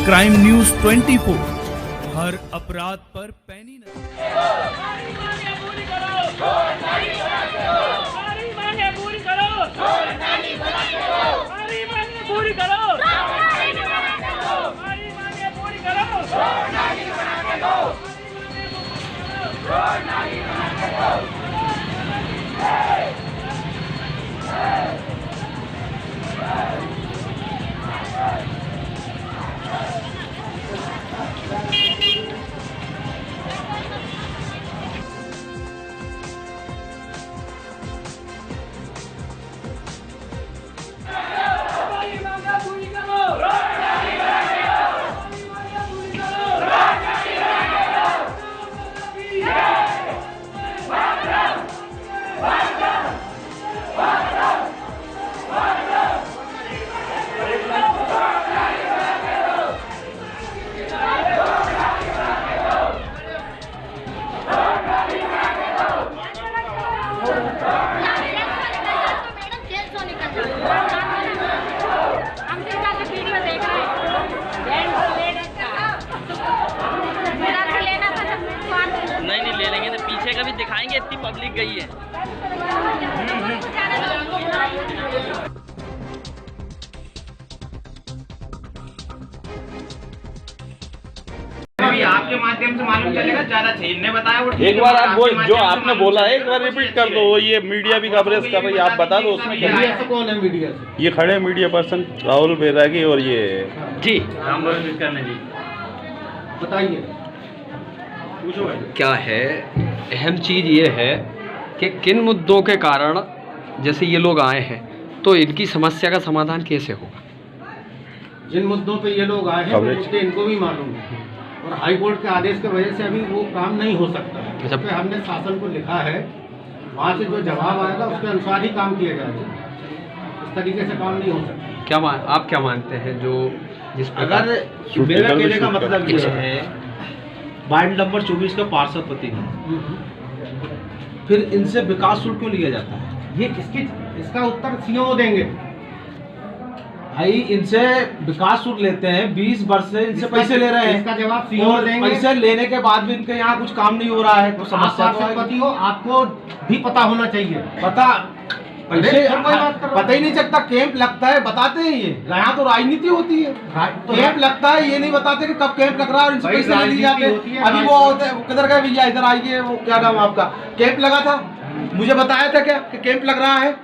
Crime news 24, हर अपराध पर पैनी नजर। नहीं ले लेंगे तो पीछे का भी दिखाएंगे, इतनी पब्लिक गई है। अभी आपके माध्यम से मालूम चलेगा, ज्यादा इनने बताया वो एक बार आप जो आपने बोला है एक बार रिपीट कर दो। ये मीडिया भी कवरेज कर रही है, आप बता दो उसमें क्या है। कौन है मीडिया से? ये खड़े मीडिया पर्सन राहुल बैरागी और ये जी हम लोग करने जी बताइए, पूछो क्या है। अहम चीज़ ये है कि किन मुद्दों के कारण जैसे ये लोग आए हैं तो इनकी समस्या का समाधान कैसे होगा। जिन मुद्दों पे ये लोग आए हैं वो मुद्दे इनको भी मालूम है और हाई कोर्ट के आदेश की वजह से अभी वो काम नहीं हो सकता है। अच्छा। पे हमने शासन को लिखा है, वहाँ से जो जवाब आएगा उसके अनुसार ही काम किया जाएगा। इस तरीके से काम नहीं हो सकता। क्या आप क्या मानते हैं जो जिस अगर मेरा कहने का मतलब ये है, वार्ड नंबर 24 का पार्षद प्रतिनिधि, फिर इनसे विकास शुल्क क्यों लिया जाता है? ये इसका उत्तर सीओ देंगे। भाई इनसे विकास शुल्क लेते हैं, 20 वर्ष से इनसे पैसे ले रहे हैं। इसका जवाब सीओ देंगे। पैसे लेने के बाद भी इनके यहाँ कुछ काम नहीं हो रहा है तो समस्या तो पार्षद हो, आपको भी पता होना चाहिए। पता पैसे फिर कोई बात करो। पता ही नहीं चलता। कैंप लगता है बताते हैं, ये यहाँ तो राजनीति होती है। कैंप लगता है ये नहीं बताते कि कब कैंप लग रहा है और इनसे पैसे ले लिए जाते हैं। अभी वो किधर गए भैया, इधर आइए, वो क्या नाम आपका, कैंप लगा था, मुझे बताया था क्या कि कैंप लग रहा है?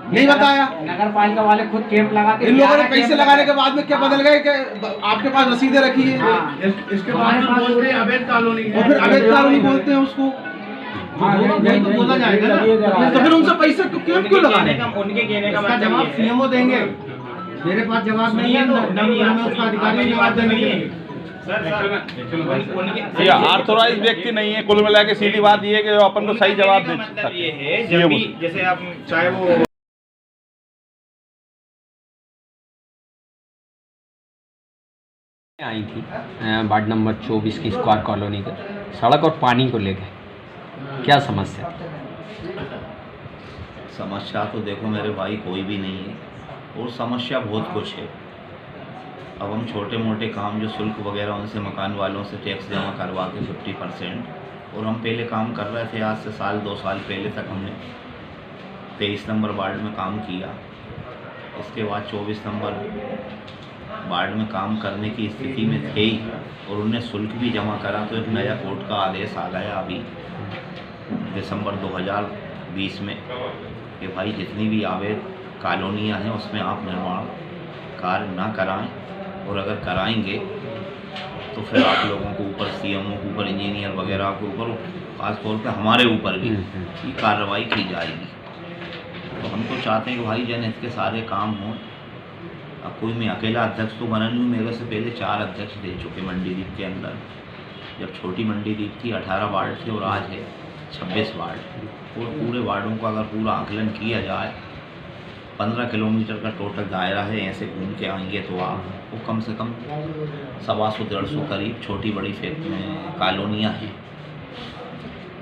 नहीं बताया। नगर पालिका वाले खुद कैंप लगाते। इन लोगों ने पैसे लगाने के बाद में क्या बदल गए कि आपके पास रसीदें रखी है। इसके बाद बोलते हैं अवैध कॉलोनी है। और फिर अवैध कॉलोनी बोलते हैं उसको। तो बोला जाएगा ना। तो फिर उनसे पैसे क्यों लगाने? उनके कहने का इसका जवाब सीएमओ देंगे। मेरे पास जवाब नहीं है, में उसका अधिकारी जवाब देंगे। ये ऑथोराइज व्यक्ति नहीं है। कुल मिला के सीधी बात ये है कि अपन को सही जवाब दे मतलब ये है, जब भी जैसे आप चाहे वो आई थी वार्ड नंबर 24 की स्क्वायर कॉलोनी का सड़क और पानी को लेकर क्या समस्या। समस्या तो देखो मेरे भाई कोई भी नहीं है, और समस्या बहुत कुछ है। अब हम छोटे मोटे काम जो शुल्क वगैरह उनसे मकान वालों से टैक्स जमा करवा के 50%, और हम पहले काम कर रहे थे, आज से साल 2 साल पहले तक हमने 23 नंबर वार्ड में काम किया। इसके बाद 24 नंबर वार्ड में काम करने की स्थिति में थे ही, और उन्हें शुल्क भी जमा करा। तो एक नया कोर्ट का आदेश आ गया अभी दिसंबर 2020 में कि भाई जितनी भी अवैध कॉलोनियाँ हैं उसमें आप निर्माण कार्य ना कराएं, और अगर कराएंगे तो फिर आप लोगों को ऊपर सीएमओ के ऊपर, इंजीनियर वगैरह के ऊपर, खासतौर पर हमारे ऊपर भी ये कार्रवाई की जाएगी। तो हम तो चाहते हैं कि भाई जनहित के सारे काम हों। अब कोई मैं अकेला अध्यक्ष तो बना नहीं हूँ, मेरे से पहले 4 अध्यक्ष दे चुके मंडीदीप के अंदर। जब छोटी मंडीदीप थी 18 वार्ड थे और आज है 26 वार्ड। और पूरे वार्डों का अगर पूरा आकलन किया जाए, 15 किलोमीटर का टोटल दायरा है। ऐसे घूम के आएंगे तो आप वो कम से कम 125-150 करीब छोटी बड़ी कॉलोनियाँ हैं।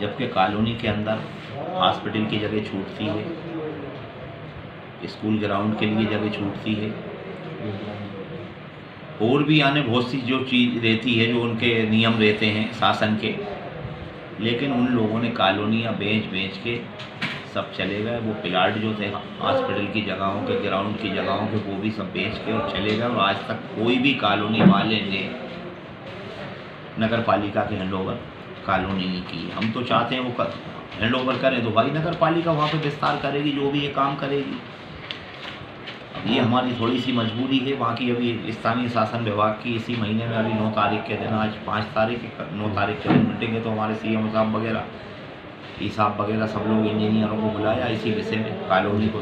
जबकि कॉलोनी के अंदर हॉस्पिटल की जगह छूटती है, स्कूल ग्राउंड के लिए जगह छूटती है, और भी आने बहुत सी जो चीज़ रहती है, जो उनके नियम रहते हैं शासन के, लेकिन उन लोगों ने कॉलोनियाँ बेच के सब चले गए। वो प्लाट जो थे हॉस्पिटल की जगहों के, ग्राउंड की जगहों के, वो भी सब बेच के और चले गए। और आज तक कोई भी कॉलोनी वाले ने नगर पालिका के हैंडओवर कॉलोनी नहीं की। हम तो चाहते हैं वो हैंडओवर करें तो भाई नगर पालिका वहाँ पे विस्तार करेगी, जो भी ये काम करेगी। अब ये हमारी थोड़ी सी मजबूरी है। बाकी अभी स्थानीय शासन विभाग की इसी महीने में अभी 9 तारीख के दिन, आज 5 तारीख, 9 तारीख के दिन मीटिंग है, तो हमारे CM साहब वगैरह, साहब वगैरह सब लोग इंजीनियरों को बुलाया इसी विषय में, कॉलोनी को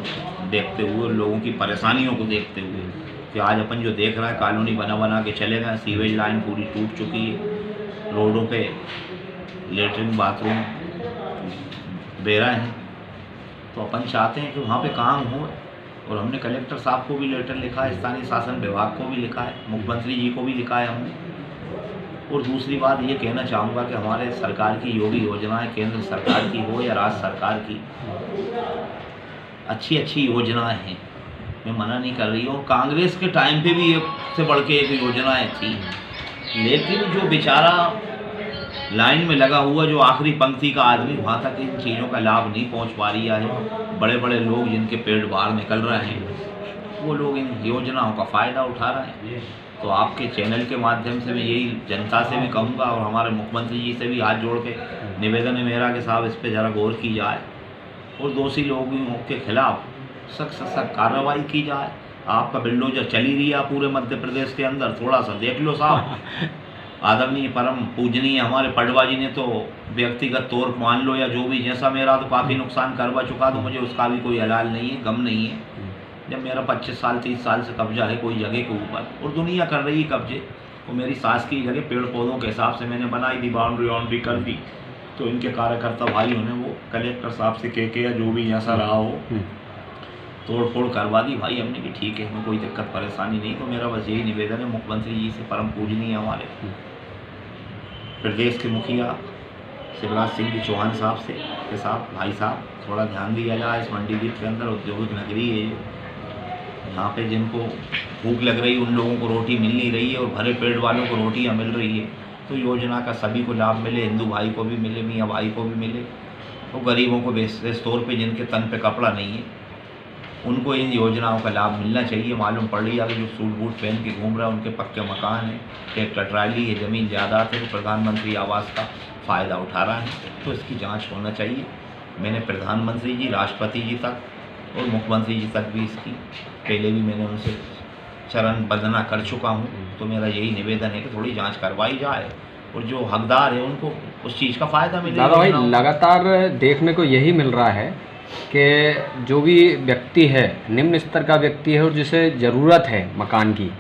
देखते हुए, लोगों की परेशानियों को देखते हुए कि आज अपन जो देख रहे हैं कॉलोनी बना के चले गए, सीवेज लाइन पूरी टूट चुकी है, रोडों पे लेटरिन बाथरूम बेरा हैं। तो अपन चाहते हैं कि वहाँ पे काम हो। और हमने कलेक्टर साहब को भी लेटर लिखा है, स्थानीय शासन विभाग को भी लिखा है, मुख्यमंत्री जी को भी लिखा है हमने। और दूसरी बात ये कहना चाहूँगा कि हमारे सरकार की जो भी योजनाएं, केंद्र सरकार की हो या राज्य सरकार की, अच्छी योजनाएं हैं, मैं मना नहीं कर रही हूँ। कांग्रेस के टाइम पे भी से बढ़ के एक योजनाएं थी, लेकिन जो बेचारा लाइन में लगा हुआ जो आखिरी पंक्ति का आदमी, वहाँ तक इन चीज़ों का लाभ नहीं पहुँच पा रहा है। बड़े बड़े लोग जिनके पेट बाहर निकल रहे हैं, वो लोग इन योजनाओं का फ़ायदा उठा रहे हैं। तो आपके चैनल के माध्यम से मैं यही जनता से भी कहूँगा और हमारे मुख्यमंत्री जी से भी हाथ जोड़ के निवेदन है मेरा कि साहब इस पर ज़रा गौर की जाए और दोषी लोगों के खिलाफ सख्त कार्रवाई की जाए। आपका बिल्डोजर चली रही है पूरे मध्य प्रदेश के अंदर, थोड़ा सा देख लो साहब। आदरणीय परम पूजनीय हमारे पटवा जी ने तो व्यक्तिगत तौर मान लो या जो भी, जैसा मेरा तो काफ़ी नुकसान करवा चुका, तो मुझे उसका भी कोई हलाल नहीं है, गम नहीं है। जब मेरा 25 साल 30 साल से कब्जा है कोई जगह के ऊपर और दुनिया कर रही है कब्जे, तो मेरी सास की जगह पेड़ पौधों के हिसाब से मैंने बनाई दी, बाउंड्री कर दी। तो इनके कार्यकर्ता भाइयों ने वो कलेक्टर साहब से कह के या जो भी जैसा रहा हो तोड़ फोड़ करवा दी। भाई हमने कि ठीक है, हमें कोई दिक्कत परेशानी नहीं। तो मेरा बस यही निवेदन है मुख्यमंत्री जी से, परम पूजनीय हमारे प्रदेश के मुखिया शिवराज सिंह जी चौहान साहब से के साथ, भाई साहब थोड़ा ध्यान दिया जाए। इस मंडीदीप के अंदर औद्योगिक नगरी है, यहाँ पे जिनको भूख लग रही है उन लोगों को रोटी मिल नहीं रही है और भरे पेट वालों को रोटियाँ मिल रही है। तो योजना का सभी को लाभ मिले, हिंदू भाई को भी मिले, मियाँ भाई को भी मिले, और गरीबों को विशेष तौर पे जिनके तन पे कपड़ा नहीं है उनको इन योजनाओं का लाभ मिलना चाहिए। मालूम पड़ रही है कि जो सूट बूट पहन के घूम रहा है उनके पक्के मकान है, ट्रैक्टर ट्राली है, ज़मीन जायदाद है, तो प्रधानमंत्री आवास का फ़ायदा उठा रहा है। तो इसकी जांच होना चाहिए। मैंने प्रधानमंत्री जी, राष्ट्रपति जी तक और मुख्यमंत्री जी तक भी इसकी पहले भी मैंने उनसे चरण वंदना कर चुका हूँ। तो मेरा यही निवेदन है कि थोड़ी जाँच करवाई जाए और जो हकदार है उनको उस चीज़ का फ़ायदा मिले। दादा भाई, लगातार देखने को यही मिल रहा है कि जो भी व्यक्ति है, निम्न स्तर का व्यक्ति है और जिसे ज़रूरत है मकान की,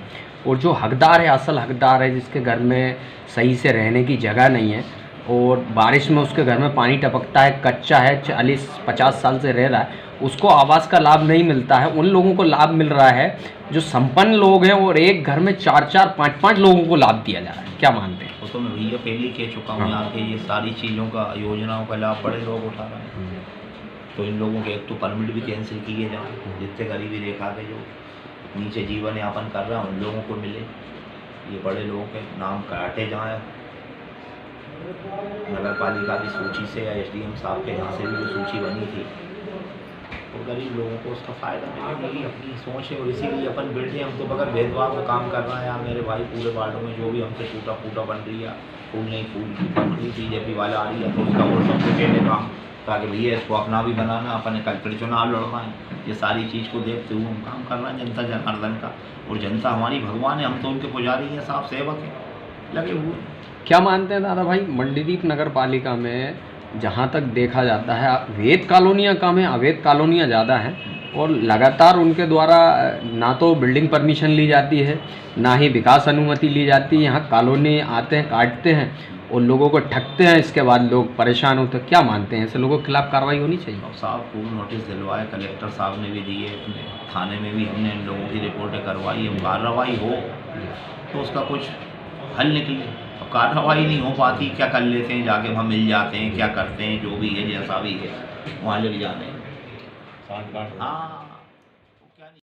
और जो हकदार है, असल हकदार है, जिसके घर में सही से रहने की जगह नहीं है और बारिश में उसके घर में पानी टपकता है, कच्चा है, 40-50 साल से रह रहा है, उसको आवास का लाभ नहीं मिलता है। उन लोगों को लाभ मिल रहा है जो संपन्न लोग हैं और एक घर में 4-4, 5-5 लोगों को लाभ दिया जा रहा है। क्या मानते हैं? वो तो मैं भैया पहले ही कह चुका हूँ, यहाँ के ये सारी चीज़ों का, योजनाओं का लाभ बड़े लोग उठा रहे हैं। तो इन लोगों के एक तो परमिट भी कैंसिल किए जाए, जितने गरीबी रेखा के जो नीचे जीवन यापन कर रहे हैं उन लोगों को मिले। ये बड़े लोगों के नाम काटे जाएँ नगर पालिका की सूची से या SDM साहब के यहाँ से भी जो सूची बनी थी, तो गरीब लोगों को उसका फ़ायदा मिले। यही अपनी सोच है और इसीलिए अपन बैठे हम तो बगैर भेदभाव में काम कर रहे हैं। यार मेरे भाई पूरे वार्डों में जो भी हमसे टूटा फूटा बन रही है, फूल नहीं फूल की बन रही, BJP वाला आ रही है, तो उसका और सबसे पहले काम ताकि भैया इसको अपना भी बनाना, अपने कल फिर चुनाव लड़वाएँ। ये सारी चीज़ को देखते हुए हम काम कर रहे हैं जनता जनार्दन का। और जनता हमारी भगवान है, हम तो उनके पुजारी हैं, साहब सेवक हैं, लगे हुए। क्या मानते हैं दादा भाई, मंडीदीप नगर पालिका में जहाँ तक देखा जाता है वैध कॉलोनियाँ कम हैं, अवैध कॉलोनियाँ ज़्यादा हैं और लगातार उनके द्वारा ना तो बिल्डिंग परमिशन ली जाती है, ना ही विकास अनुमति ली जाती है। यहाँ कॉलोनी आते हैं, काटते हैं और लोगों को ठगते हैं, इसके बाद लोग परेशान होते हैं। क्या मानते हैं, ऐसे लोगों के खिलाफ कार्रवाई होनी चाहिए? साहब खूब नोटिस दिलवाए, कलेक्टर साहब ने भी दिए, अपने थाने में भी हमने इन लोगों की रिपोर्टें करवाई। अब कार्रवाई हो तो उसका कुछ हल निकले। अब कार्रवाई नहीं हो पाती, क्या कर लेते हैं, जाके वहाँ मिल जाते हैं, क्या करते हैं, जो भी है जैसा भी है वहाँ ले जाते हैं। हाँ।